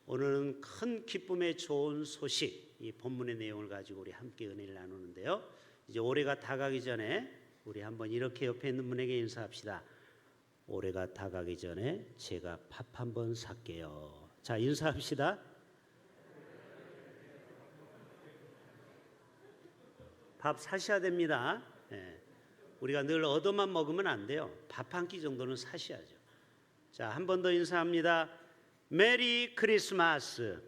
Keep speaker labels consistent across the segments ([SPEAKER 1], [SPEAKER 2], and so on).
[SPEAKER 1] 오늘은 큰 기쁨의 좋은 소식, 이 본문의 내용을 가지고 우리 함께 은혜를 나누는데요. 이제 올해가 다가기 전에 우리 한번 이렇게 옆에 있는 분에게 인사합시다. 올해가 다가기 전에 제가 밥 한번 살게요. 자, 인사합시다. 밥 사셔야 됩니다. 네. 우리가 늘 얻어만 먹으면 안 돼요. 밥 한 끼 정도는 사셔야죠. 자, 한 번 더 인사합니다. 메리 크리스마스.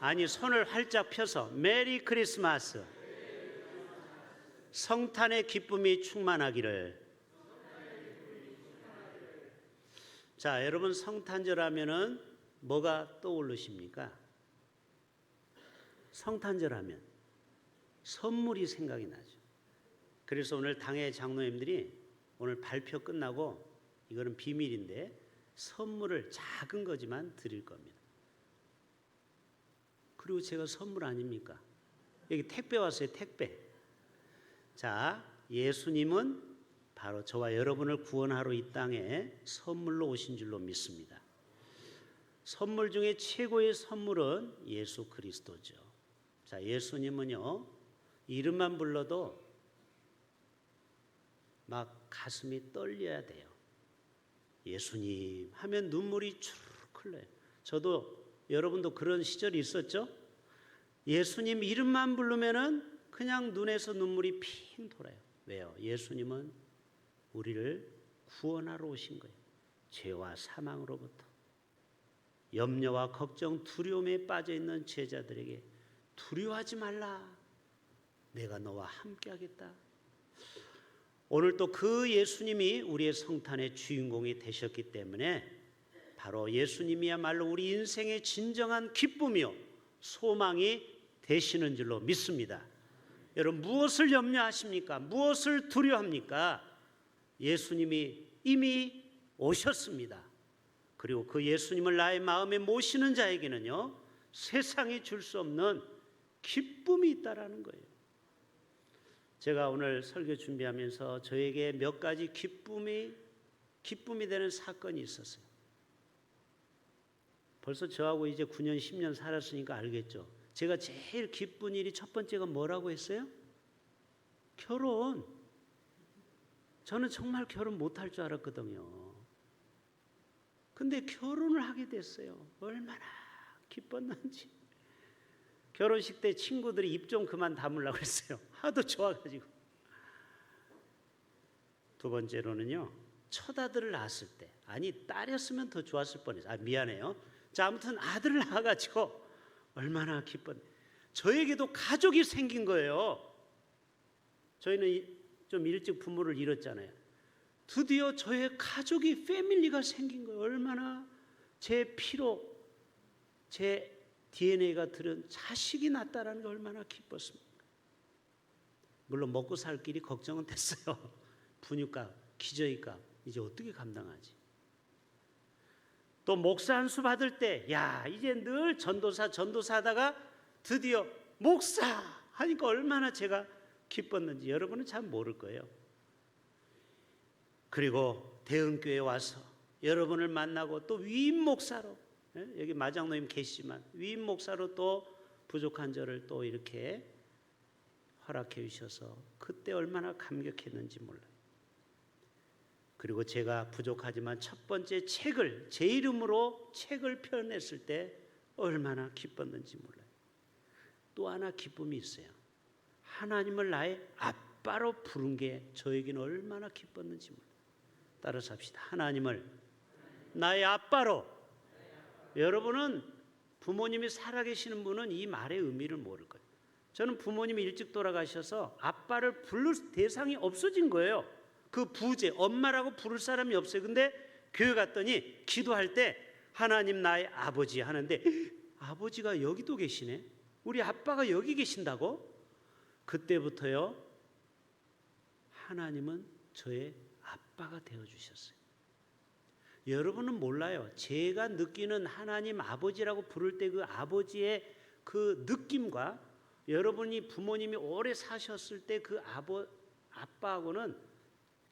[SPEAKER 1] 아니, 손을 활짝 펴서 메리 크리스마스. 성탄의 기쁨이 충만하기를. 자, 여러분, 성탄절 하면은 뭐가 떠오르십니까? 성탄절 하면 선물이 생각이 나죠. 그래서 오늘 당회 장로님들이 오늘 발표 끝나고, 이거는 비밀인데, 선물을 작은 거지만 드릴 겁니다. 그리고 제가 선물 아닙니까? 여기 택배 왔어요. 택배. 자, 예수님은 바로 저와 여러분을 구원하러 이 땅에 선물로 오신 줄로 믿습니다. 선물 중에 최고의 선물은 예수 그리스도죠. 자, 예수님은요, 이름만 불러도 막 가슴이 떨려야 돼요. 예수님 하면 눈물이 주르륵 흘러요. 저도, 여러분도 그런 시절이 있었죠? 예수님 이름만 부르면은 그냥 눈에서 눈물이 핑 돌아요. 왜요? 예수님은 우리를 구원하러 오신 거예요. 죄와 사망으로부터. 염려와 걱정, 두려움에 빠져 있는 제자들에게 두려워하지 말라. 내가 너와 함께 하겠다. 오늘 또 그 예수님이 우리의 성탄의 주인공이 되셨기 때문에 바로 예수님이야말로 우리 인생의 진정한 기쁨이요 소망이 되시는 줄로 믿습니다. 여러분, 무엇을 염려하십니까? 무엇을 두려워합니까? 예수님이 이미 오셨습니다. 그리고 그 예수님을 나의 마음에 모시는 자에게는요, 세상이 줄 수 없는 기쁨이 있다라는 거예요. 제가 오늘 설교 준비하면서 저에게 몇 가지 기쁨이 되는 사건이 있었어요. 벌써 저하고 이제 9년, 10년 살았으니까 알겠죠. 제가 제일 기쁜 일이 첫 번째가 뭐라고 했어요? 결혼. 저는 정말 결혼 못할 줄 알았거든요. 근데 결혼을 하게 됐어요. 얼마나 기뻤는지. 결혼식 때 친구들이 입 좀 그만 다물라고 했어요. 하도 좋아가지고. 두 번째로는요, 첫 아들을 낳았을 때, 아니 딸이었으면 더 좋았을 뻔했어요. 미안해요. 자, 아무튼 아들을 낳아가지고 얼마나 기뻤는지. 저에게도 가족이 생긴 거예요. 저희는 좀 일찍 부모를 잃었잖아요. 드디어 저의 가족이, 패밀리가 생긴 거예요. 얼마나 제 피로, 제 DNA가 들은 자식이 낳았다는 게 얼마나 기뻤습니까? 물론 먹고 살 길이 걱정은 됐어요. 분유값, 기저귀값 이제 어떻게 감당하지? 또 목사 한 수 받을 때, 야, 이제 늘 전도사 하다가 드디어 목사 하니까 얼마나 제가 기뻤는지 여러분은 잘 모를 거예요. 그리고 대흥교회 와서 여러분을 만나고 또 위임 목사로, 여기 마장로님 계시지만 위임 목사로 또 부족한 저를 또 이렇게 허락해 주셔서 그때 얼마나 감격했는지 몰라요. 그리고 제가 부족하지만 첫 번째 책을, 제 이름으로 책을 펴냈을 때 얼마나 기뻤는지 몰라요. 또 하나 기쁨이 있어요. 하나님을 나의 아빠로 부른 게 저에게는 얼마나 기뻤는지 몰라요. 따라서 합시다. 하나님을 나의 아빠로. 여러분은 부모님이 살아계시는 분은 이 말의 의미를 모를 거예요. 저는 부모님이 일찍 돌아가셔서 아빠를 부를 대상이 없어진 거예요. 그 부재, 엄마라고 부를 사람이 없어요. 근데 교회 갔더니 기도할 때 하나님 나의 아버지 하는데, 아버지가 여기도 계시네. 우리 아빠가 여기 계신다고? 그때부터요, 하나님은 저의 아빠가 되어주셨어요. 여러분은 몰라요. 제가 느끼는 하나님 아버지라고 부를 때 그 아버지의 그 느낌과 여러분이 부모님이 오래 사셨을 때 그 아빠하고는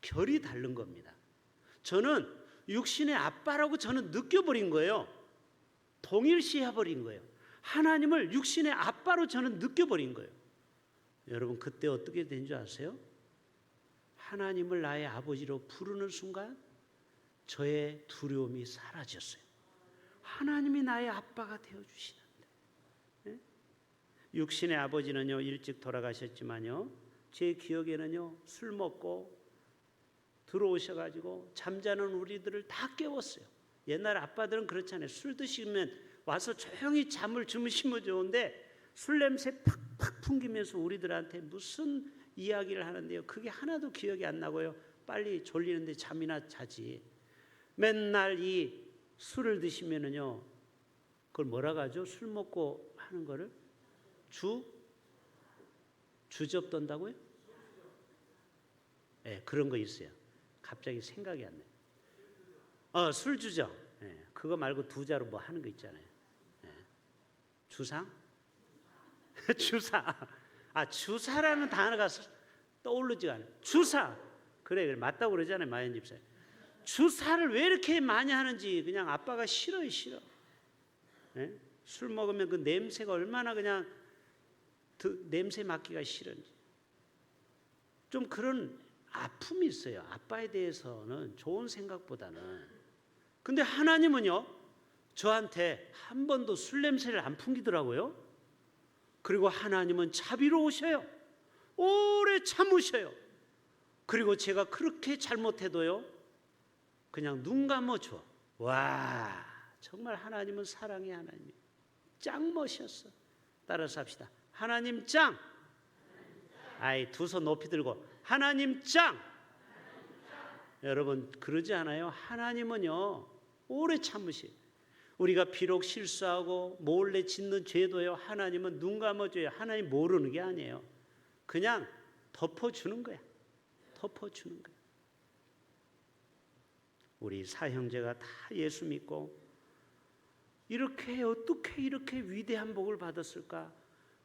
[SPEAKER 1] 결이 다른 겁니다. 저는 육신의 아빠라고 저는 느껴버린 거예요. 동일시해버린 거예요. 하나님을 육신의 아빠로 저는 느껴버린 거예요. 여러분 그때 어떻게 된 줄 아세요? 하나님을 나의 아버지로 부르는 순간 저의 두려움이 사라졌어요. 하나님이 나의 아빠가 되어주시는데. 네? 육신의 아버지는요 일찍 돌아가셨지만요 제 기억에는요 술 먹고 들어오셔가지고 잠자는 우리들을 다 깨웠어요. 옛날 아빠들은 그렇잖아요. 술 드시면 와서 조용히 잠을 주무시면 좋은데 술 냄새 팍팍 풍기면서 우리들한테 무슨 이야기를 하는데요. 그게 하나도 기억이 안 나고요. 빨리 졸리는데 잠이나 자지. 맨날 이 술을 드시면은요. 그걸 뭐라고 하죠? 술 먹고 하는 거를 주접 떤다고요? 네, 그런 거 있어요. 갑자기 생각이 안 나요. 술주정. 네, 그거 말고 두 자로 뭐 하는 거 있잖아요. 네. 주상? 주사. 주사라는 단어가 떠오르지가 않아요. 주사. 그래 맞다고 그러잖아요. 마연 집사님. 주사를 왜 이렇게 많이 하는지 그냥 아빠가 싫어요. 싫어. 네? 술 먹으면 그 냄새가 얼마나 그냥 냄새 맡기가 싫은지. 좀 그런 아픔이 있어요. 아빠에 대해서는 좋은 생각보다는. 근데 하나님은요 저한테 한 번도 술 냄새를 안 풍기더라고요. 그리고 하나님은 자비로우셔요. 오래 참으셔요. 그리고 제가 그렇게 잘못해도요 그냥 눈 감아줘. 와 정말 하나님은 사랑의 하나님이에요. 짱 멋있었어. 따라서 합시다. 하나님 짱. 두 손 높이 들고 하나님 짱. 여러분 그러지 않아요? 하나님은요 오래 참으시. 우리가 비록 실수하고 몰래 짓는 죄도요 하나님은 눈 감아줘요. 하나님 모르는 게 아니에요. 그냥 덮어주는 거야. 덮어주는 거야. 우리 사형제가 다 예수 믿고 이렇게 어떻게 이렇게 위대한 복을 받았을까?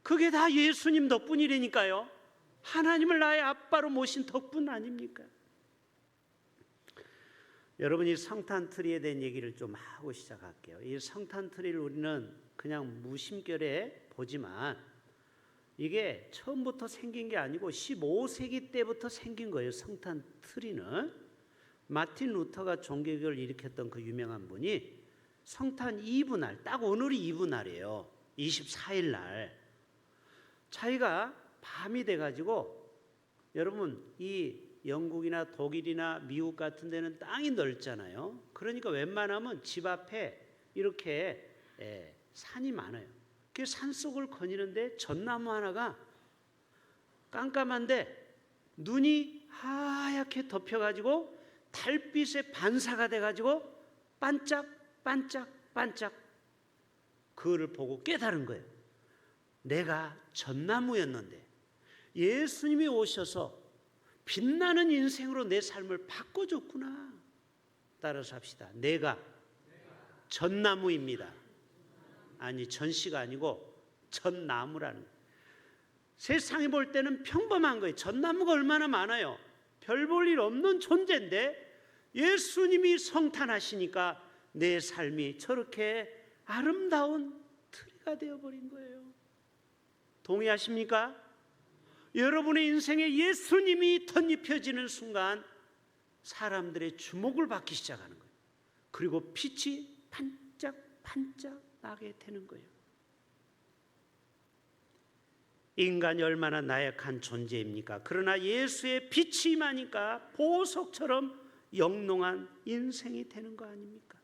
[SPEAKER 1] 그게 다 예수님 덕분이라니까요. 하나님을 나의 아빠로 모신 덕분 아닙니까? 여러분 이 성탄트리에 대한 얘기를 좀 하고 시작할게요. 이 성탄트리를 우리는 그냥 무심결에 보지만 이게 처음부터 생긴 게 아니고 15세기 때부터 생긴 거예요. 성탄트리는 마틴 루터가 종교개혁을 일으켰던 그 유명한 분이 성탄 이브날, 딱 오늘이 이브날이에요. 24일 날 자기가 밤이 돼가지고 여러분 이 영국이나 독일이나 미국 같은 데는 땅이 넓잖아요. 그러니까 웬만하면 집 앞에 이렇게 산이 많아요. 그 산속을 거니는데 전나무 하나가 깜깜한데 눈이 하얗게 덮여가지고 달빛의 반사가 돼가지고 반짝반짝 그거를 보고 깨달은 거예요. 내가 전나무였는데 예수님이 오셔서 빛나는 인생으로 내 삶을 바꿔줬구나. 따라서 합시다. 내가 전나무입니다. 아니 전씨가 아니고 전나무라는 거예요. 세상이 볼 때는 평범한 거예요. 전나무가 얼마나 많아요. 별 볼 일 없는 존재인데 예수님이 성탄하시니까 내 삶이 저렇게 아름다운 트리가 되어버린 거예요. 동의하십니까? 여러분의 인생에 예수님이 덧입혀지는 순간 사람들의 주목을 받기 시작하는 거예요. 그리고 빛이 반짝반짝 나게 되는 거예요. 인간이 얼마나 나약한 존재입니까? 그러나 예수의 빛이 임하니까 보석처럼 영롱한 인생이 되는 거 아닙니까?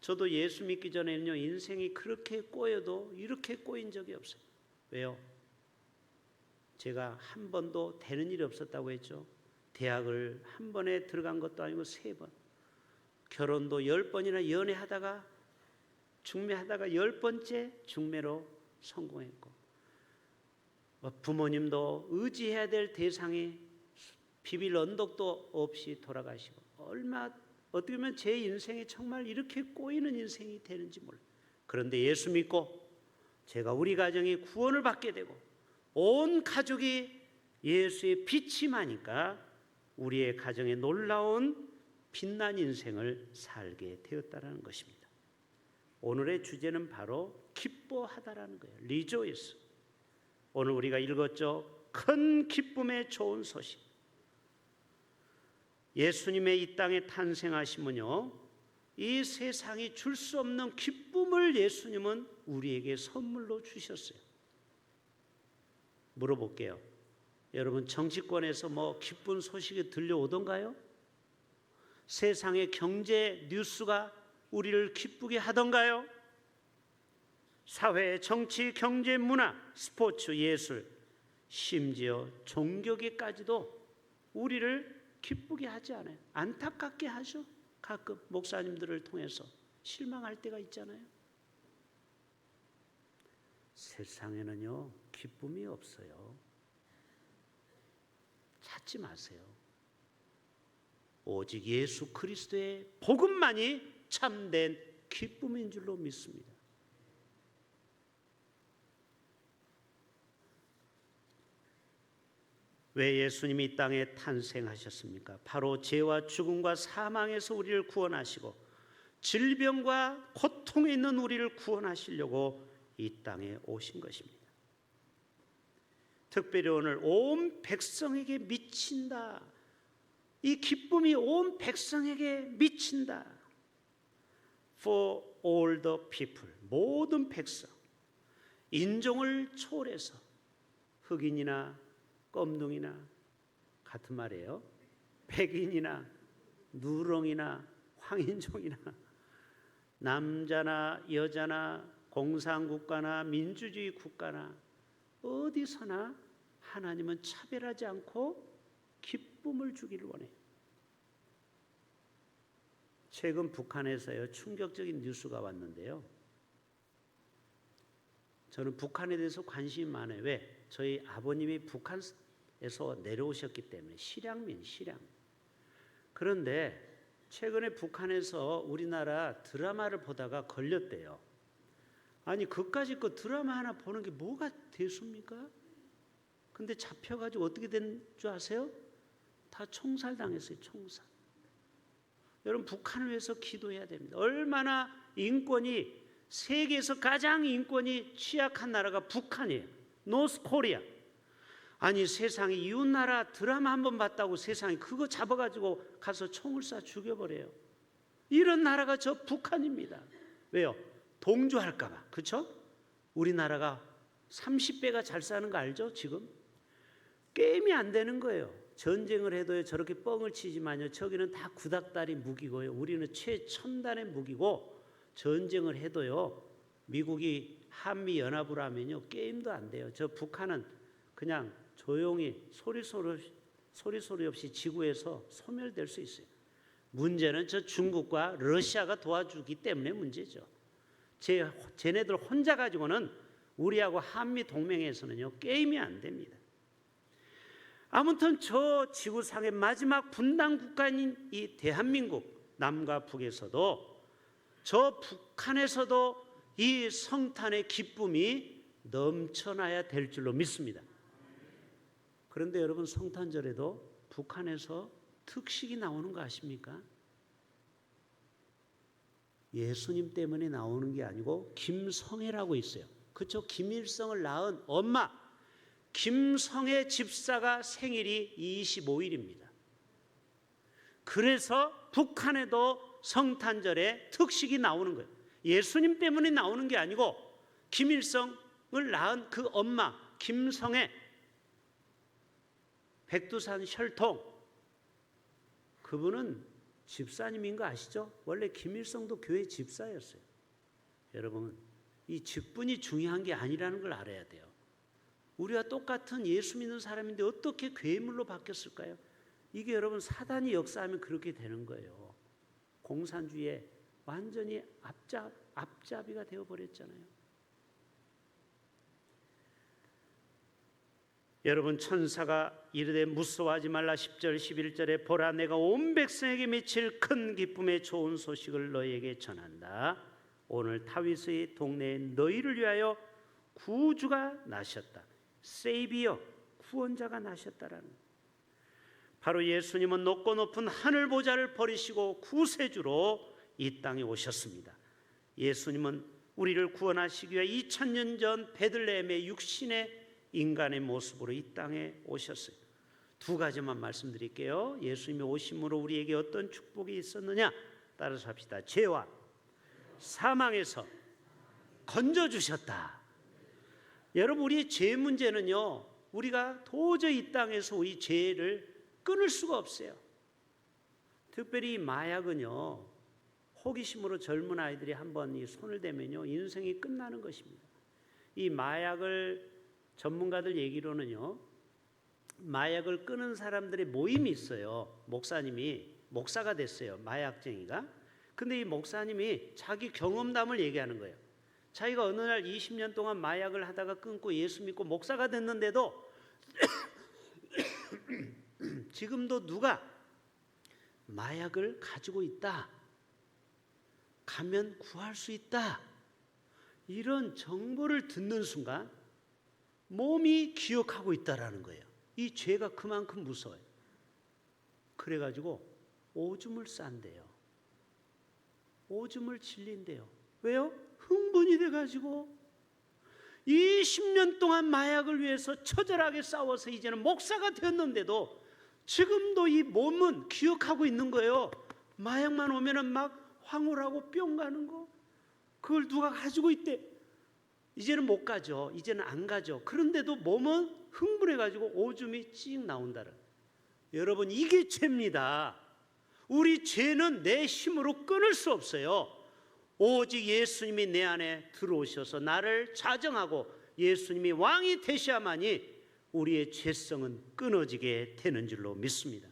[SPEAKER 1] 저도 예수 믿기 전에는요 인생이 그렇게 꼬여도 이렇게 꼬인 적이 없어요. 왜요? 제가 한 번도 되는 일이 없었다고 했죠. 대학을 한 번에 들어간 것도 아니고 3번. 결혼도 10번이나 연애하다가 중매하다가 10번째 중매로 성공했고, 부모님도 의지해야 될 대상이 비빌 언덕도 없이 돌아가시고, 어떻게 보면 제 인생이 정말 이렇게 꼬이는 인생이 되는지 몰라요. 그런데 예수 믿고 제가 우리 가정이 구원을 받게 되고 온 가족이 예수의 빛이 임하니까 우리의 가정에 놀라운 빛난 인생을 살게 되었다는 것입니다. 오늘의 주제는 바로 기뻐하다라는 거예요. 리조이스. 오늘 우리가 읽었죠. 큰 기쁨의 좋은 소식. 예수님의 이 땅에 탄생하심은요, 이 세상이 줄 수 없는 기쁨을 예수님은 우리에게 선물로 주셨어요. 물어볼게요. 여러분, 정치권에서 뭐 기쁜 소식이 들려오던가요? 세상의 경제 뉴스가 우리를 기쁘게 하던가요? 사회, 정치, 경제, 문화, 스포츠, 예술, 심지어 종교계까지도 우리를 기쁘게 하지 않아요. 안타깝게 하죠. 가끔 목사님들을 통해서 실망할 때가 있잖아요. 세상에는요, 기쁨이 없어요. 찾지 마세요. 오직 예수 그리스도의 복음만이 참된 기쁨인 줄로 믿습니다. 왜 예수님이 이 땅에 탄생하셨습니까? 바로 죄와 죽음과 사망에서 우리를 구원하시고 질병과 고통에 있는 우리를 구원하시려고 이 땅에 오신 것입니다. 특별히 오늘 온 백성에게 미친다. 이 기쁨이 온 백성에게 미친다. For all the people, 모든 백성, 인종을 초월해서 흑인이나 껌둥이나 같은 말이에요. 백인이나 누렁이나 황인종이나 남자나 여자나 공산국가나 민주주의 국가나 어디서나 하나님은 차별하지 않고 기쁨을 주기를 원해요. 최근 북한에서요, 충격적인 뉴스가 왔는데요. 저는 북한에 대해서 관심이 많아요. 왜? 저희 아버님이 북한에서 내려오셨기 때문에 실향민. 그런데 최근에 북한에서 우리나라 드라마를 보다가 걸렸대요. 아니 그까짓 거 드라마 하나 보는 게 뭐가 대수입니까? 근데 잡혀가지고 어떻게 된 줄 아세요? 다 총살당했어요. 총살. 여러분, 북한을 위해서 기도해야 됩니다. 얼마나 인권이, 세계에서 가장 인권이 취약한 나라가 북한이에요. 노스코리아. 아니 세상에 이웃나라 드라마 한번 봤다고 세상에 그거 잡아가지고 가서 총을 쏴 죽여버려요. 이런 나라가 저 북한입니다. 왜요? 동조할까 봐. 그렇죠? 우리나라가 30배가 잘 사는 거 알죠? 지금 게임이 안 되는 거예요. 전쟁을 해도요, 저렇게 뻥을 치지만요, 저기는 다 구닥다리 무기고요, 우리는 최첨단의 무기고, 전쟁을 해도요, 미국이 한미 연합으로 하면요, 게임도 안 돼요. 저 북한은 그냥 조용히 소리 없이 지구에서 소멸될 수 있어요. 문제는 저 중국과 러시아가 도와주기 때문에 문제죠. 쟤네들 혼자 가지고는 우리하고 한미 동맹에서는요, 게임이 안 됩니다. 아무튼 저 지구상의 마지막 분단 국가인 이 대한민국, 남과 북에서도 저 북한에서도 이 성탄의 기쁨이 넘쳐나야 될 줄로 믿습니다. 그런데 여러분, 성탄절에도 북한에서 특식이 나오는 거 아십니까? 예수님 때문에 나오는 게 아니고 김성애라고 있어요. 그렇죠? 김일성을 낳은 엄마 김성애 집사가 생일이 25일입니다. 그래서 북한에도 성탄절에 특식이 나오는 거예요. 예수님 때문에 나오는 게 아니고 김일성을 낳은 그 엄마 김성애, 백두산 혈통, 그분은 집사님인 거 아시죠? 원래 김일성도 교회 집사였어요. 여러분, 이 직분이 중요한 게 아니라는 걸 알아야 돼요. 우리와 똑같은 예수 믿는 사람인데 어떻게 괴물로 바뀌었을까요? 이게 여러분, 사단이 역사하면 그렇게 되는 거예요. 공산주의에 완전히 앞잡이가 되어버렸잖아요. 여러분, 천사가 이르되 무서워하지 말라. 10절 11절에 보라, 내가 온 백성에게 미칠 큰 기쁨의 좋은 소식을 너희에게 전한다. 오늘 다윗의 동네에 너희를 위하여 구주가 나셨다. 세이비어, 구원자가 나셨다라는, 바로 예수님은 높고 높은 하늘 보좌를 버리시고 구세주로 이 땅에 오셨습니다. 예수님은 우리를 구원하시기 위해 2000년 전 베들레헴의 육신의 인간의 모습으로 이 땅에 오셨어요. 두 가지만 말씀드릴게요. 예수님이 오심으로 우리에게 어떤 축복이 있었느냐? 따라서 합시다. 죄와 사망에서 건져주셨다. 여러분, 우리의 죄 문제는요, 우리가 도저히 이 땅에서 우리 죄를 끊을 수가 없어요. 특별히 마약은요, 호기심으로 젊은 아이들이 한번 이 손을 대면요, 인생이 끝나는 것입니다. 이 마약을 전문가들 얘기로는요, 마약을 끊은 사람들의 모임이 있어요. 목사가 됐어요, 마약쟁이가. 근데 이 목사님이 자기 경험담을 얘기하는 거예요. 자기가 어느 날 20년 동안 마약을 하다가 끊고 예수 믿고 목사가 됐는데도 지금도 누가 마약을 가지고 있다, 가면 구할 수 있다, 이런 정보를 듣는 순간 몸이 기억하고 있다라는 거예요. 이 죄가 그만큼 무서워요. 그래가지고 오줌을 싼대요. 오줌을 질린대요. 왜요? 흥분이 돼가지고 20년 동안 마약을 위해서 처절하게 싸워서 이제는 목사가 되었는데도 지금도 이 몸은 기억하고 있는 거예요. 마약만 오면은 막 황홀하고 뿅 가는 거, 그걸 누가 가지고 있대. 이제는 못 가죠. 이제는 안 가죠. 그런데도 몸은 흥분해가지고 오줌이 찍 나온다는. 여러분, 이게 죄입니다. 우리 죄는 내 힘으로 끊을 수 없어요. 오직 예수님이 내 안에 들어오셔서 나를 자정하고 예수님이 왕이 되셔야만이 우리의 죄성은 끊어지게 되는 줄로 믿습니다.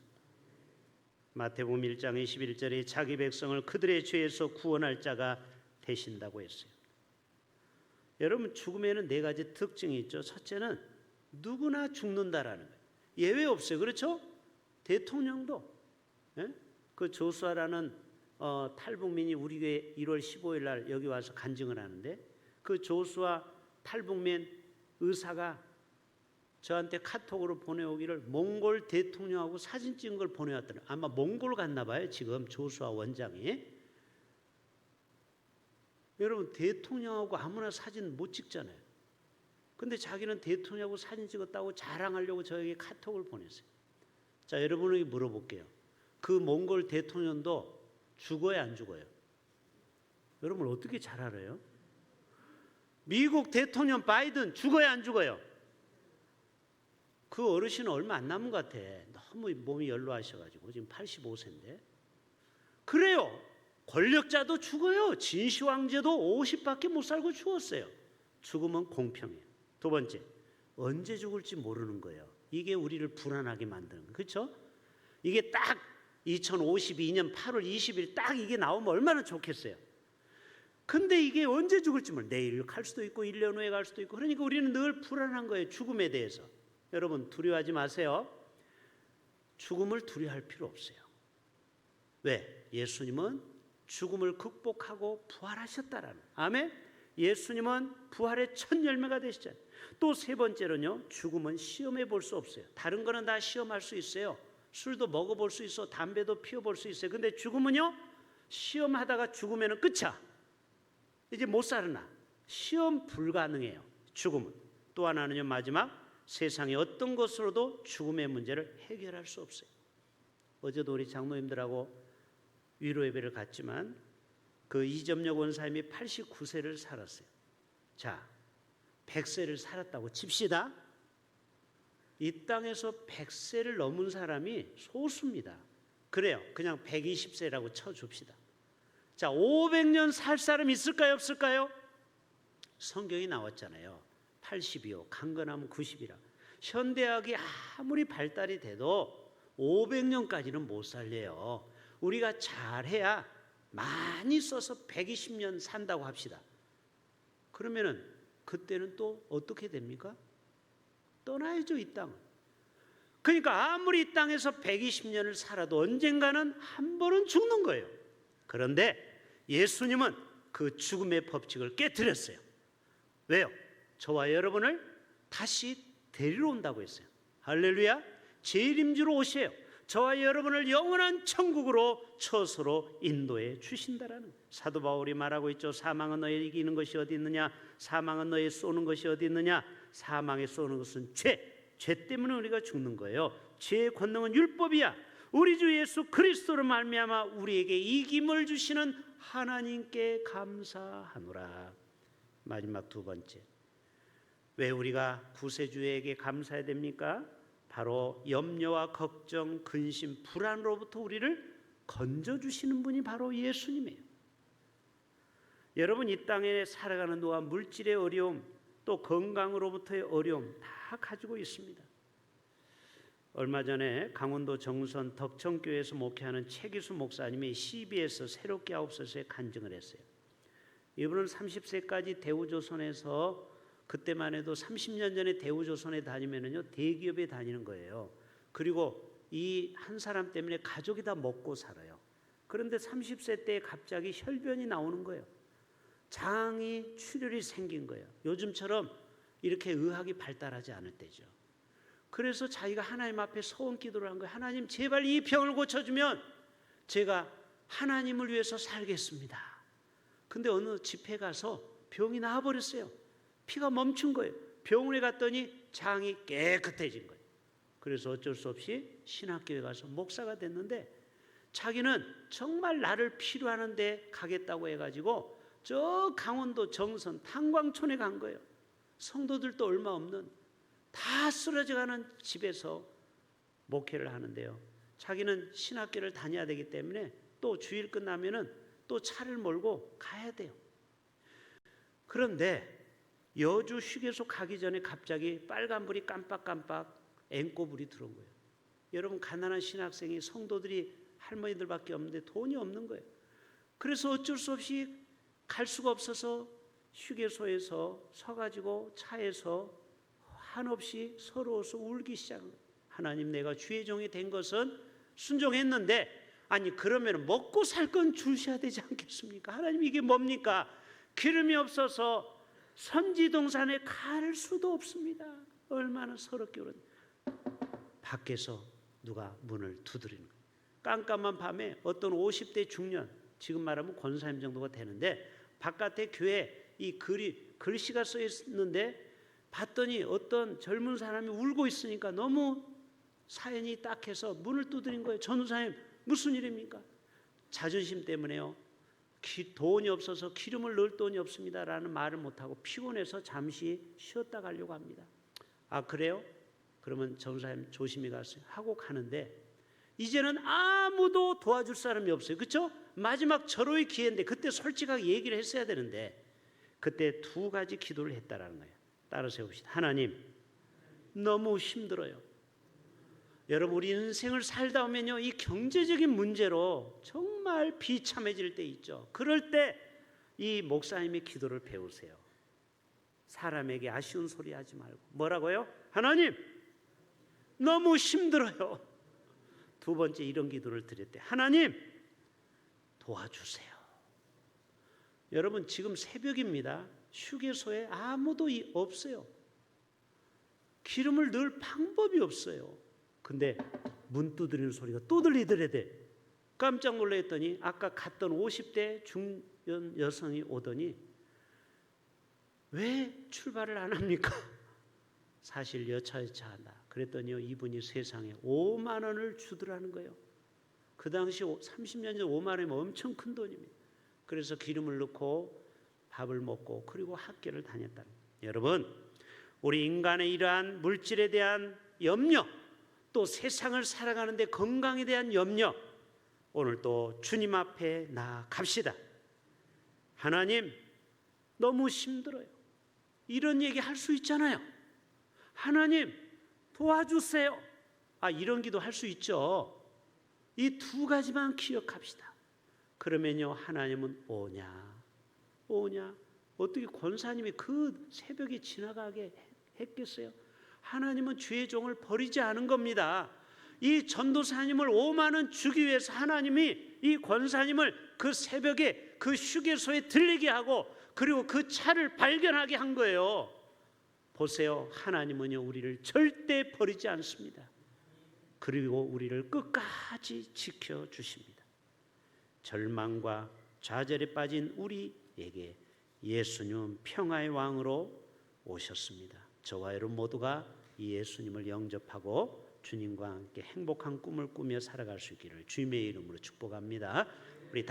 [SPEAKER 1] 마태복음 1장 21절에 자기 백성을 그들의 죄에서 구원할 자가 되신다고 했어요. 여러분, 죽음에는 네 가지 특징이 있죠. 첫째는 누구나 죽는다라는 거예요. 예외 없어요. 그렇죠? 대통령도, 그 조수아라는 탈북민이 우리 교회 1월 15일 날 여기 와서 간증을 하는데, 그 조수아 탈북민 의사가 저한테 카톡으로 보내오기를 몽골 대통령하고 사진 찍은 걸 보내왔더니, 아마 몽골 갔나 봐요, 지금 조수아 원장이. 여러분, 대통령하고 아무나 사진 못 찍잖아요. 근데 자기는 대통령하고 사진 찍었다고 자랑하려고 저에게 카톡을 보냈어요. 자, 여러분에게 물어볼게요. 그 몽골 대통령도 죽어요, 안 죽어요? 여러분 어떻게 잘 알아요? 미국 대통령 바이든 죽어요, 안 죽어요? 그 어르신은 얼마 안 남은 것 같아. 너무 몸이 연로하셔가지고 지금 85세인데. 그래요, 권력자도 죽어요. 진시 황제도 50밖에 못 살고 죽었어요. 죽음은 공평해요. 두 번째, 언제 죽을지 모르는 거예요. 이게 우리를 불안하게 만드는 거예요. 그렇죠? 이게 딱 2052년 8월 20일 딱 이게 나오면 얼마나 좋겠어요. 근데 이게 언제 죽을지 몰라요. 내일 갈 수도 있고 1년 후에 갈 수도 있고. 그러니까 우리는 늘 불안한 거예요, 죽음에 대해서. 여러분, 두려워하지 마세요. 죽음을 두려워할 필요 없어요. 왜? 예수님은 죽음을 극복하고 부활하셨다라는. 아멘. 예수님은 부활의 첫 열매가 되시잖아요. 또 세 번째로는요, 죽음은 시험해 볼 수 없어요. 다른 거는 다 시험할 수 있어요. 술도 먹어볼 수 있어, 담배도 피워볼 수 있어요. 근데 죽음은요, 시험하다가 죽으면 끝이야. 이제 못 살아나. 시험 불가능해요, 죽음은. 또 하나는요, 마지막, 세상의 어떤 것으로도 죽음의 문제를 해결할 수 없어요. 어제도 우리 장로님들하고 위로 예배를 갔지만 그 이점역 원사님이 89세를 살았어요. 자, 100세를 살았다고 칩시다. 이 땅에서 100세를 넘은 사람이 소수입니다. 그래요, 그냥 120세라고 쳐줍시다. 자, 500년 살 사람 있을까요, 없을까요? 성경이 나왔잖아요. 80이요, 강건하면 90이라. 현대학이 아무리 발달이 돼도 500년까지는 못 살려요. 우리가 잘해야 많이 써서 120년 산다고 합시다. 그러면은 그때는 또 어떻게 됩니까? 떠나야죠, 이 땅. 그러니까 아무리 이 땅에서 120년을 살아도 언젠가는 한 번은 죽는 거예요. 그런데 예수님은 그 죽음의 법칙을 깨뜨렸어요. 왜요? 저와 여러분을 다시 데리러 온다고 했어요. 할렐루야. 재림주로 오셔요. 저와 여러분을 영원한 천국으로 처소로 인도해 주신다라는, 사도 바울이 말하고 있죠. 사망은 너에 이기는 것이 어디 있느냐, 사망은 너에 쏘는 것이 어디 있느냐. 사망에 쏘는 것은 죄 때문에 우리가 죽는 거예요. 죄의 권능은 율법이야. 우리 주 예수 그리스도로 말미암아 우리에게 이김을 주시는 하나님께 감사하노라. 마지막 두 번째, 왜 우리가 구세주에게 감사해야 됩니까? 바로 염려와 걱정, 근심, 불안으로부터 우리를 건져주시는 분이 바로 예수님이에요. 여러분, 이 땅에 살아가는 동안 물질의 어려움, 또 건강으로부터의 어려움 다 가지고 있습니다. 얼마 전에 강원도 정선 덕천교회에서 목회하는 최기수 목사님이 CBS 새롭게 9서에 간증을 했어요. 이분은 30세까지 대우조선에서, 그때만 해도 30년 전에 대우조선에 다니면은요 대기업에 다니는 거예요. 그리고 이 한 사람 때문에 가족이 다 먹고 살아요. 그런데 30세 때 갑자기 혈변이 나오는 거예요. 장이 출혈이 생긴 거예요. 요즘처럼 이렇게 의학이 발달하지 않을 때죠. 그래서 자기가 하나님 앞에 소원 기도를 한 거예요. 하나님, 제발 이 병을 고쳐주면 제가 하나님을 위해서 살겠습니다. 근데 어느 집회 가서 병이 나와버렸어요. 피가 멈춘 거예요. 병원에 갔더니 장이 깨끗해진 거예요. 그래서 어쩔 수 없이 신학교에 가서 목사가 됐는데, 자기는 정말 나를 필요하는 데 가겠다고 해가지고 저 강원도 정선 탄광촌에 간 거예요. 성도들도 얼마 없는 다 쓰러져가는 집에서 목회를 하는데요. 자기는 신학교를 다녀야 되기 때문에 또 주일 끝나면은 또 차를 몰고 가야 돼요. 그런데 여주 휴게소 가기 전에 갑자기 빨간불이 깜빡깜빡 앵꼬불이 들어온 거예요. 여러분, 가난한 신학생이, 성도들이 할머니들밖에 없는데 돈이 없는 거예요. 그래서 어쩔 수 없이 갈 수가 없어서 휴게소에서 서가지고 차에서 한없이 서러워서 울기 시작한 거예요. 하나님, 내가 주의 종이 된 것은 순종했는데, 아니 그러면 먹고 살 건 주셔야 되지 않겠습니까? 하나님, 이게 뭡니까? 기름이 없어서 선지동산에 갈 수도 없습니다. 얼마나 서럽게 울었는지. 밖에서 누가 문을 두드리는 거예요. 깜깜한 밤에 어떤 50대 중년, 지금 말하면 권사님 정도가 되는데, 바깥에 교회 이 글씨가 써 있는데 봤더니 어떤 젊은 사람이 울고 있으니까 너무 사연이 딱해서 문을 두드린 거예요. 전우사님, 무슨 일입니까? 자존심 때문에요. 돈이 없어서 기름을 넣을 돈이 없습니다라는 말을 못하고 피곤해서 잠시 쉬었다 가려고 합니다. 아, 그래요? 그러면 전우사님 조심히 가세요 하고 가는데, 이제는 아무도 도와줄 사람이 없어요. 그렇죠? 마지막 절호의 기회인데 그때 솔직하게 얘기를 했어야 되는데, 그때 두 가지 기도를 했다라는 거예요. 따라 세웁시다. 하나님, 너무 힘들어요. 여러분, 우리 인생을 살다 오면요, 이 경제적인 문제로 정말 비참해질 때 있죠. 그럴 때 이 목사님의 기도를 배우세요. 사람에게 아쉬운 소리 하지 말고. 뭐라고요? 하나님, 너무 힘들어요. 두 번째 이런 기도를 드렸대. 하나님, 도와주세요. 여러분, 지금 새벽입니다. 휴게소에 아무도 없어요. 기름을 넣을 방법이 없어요. 근데 문 두드리는 소리가 또 들리더래대. 깜짝 놀랐더니 아까 갔던 50대 중년 여성이 오더니, 왜 출발을 안 합니까? 사실 여차여차한다. 그랬더니요, 이분이 세상에 5만 원을 주더라는 거예요. 그 당시 30년 전 5만 원이면 엄청 큰 돈입니다. 그래서 기름을 넣고 밥을 먹고 그리고 학교를 다녔다는 거예요. 여러분, 우리 인간의 이러한 물질에 대한 염려, 또 세상을 살아가는데 건강에 대한 염려, 오늘 또 주님 앞에 나아갑시다. 하나님, 너무 힘들어요. 이런 얘기 할 수 있잖아요. 하나님, 도와주세요. 아, 이런 기도 할 수 있죠. 이 두 가지만 기억합시다. 그러면요, 하나님은 오냐. 어떻게 권사님이 그 새벽에 지나가게 했겠어요? 하나님은 주의 종을 버리지 않은 겁니다. 이 전도사님을 5만 원 주기 위해서 하나님이 이 권사님을 그 새벽에 그 휴게소에 들리게 하고, 그리고 그 차를 발견하게 한 거예요. 보세요, 하나님은요, 우리를 절대 버리지 않습니다. 그리고 우리를 끝까지 지켜주십니다. 절망과 좌절에 빠진 우리에게 예수님은 평화의 왕으로 오셨습니다. 저와 여러분 모두가 이 예수님을 영접하고 주님과 함께 행복한 꿈을 꾸며 살아갈 수 있기를 주님의 이름으로 축복합니다. 우리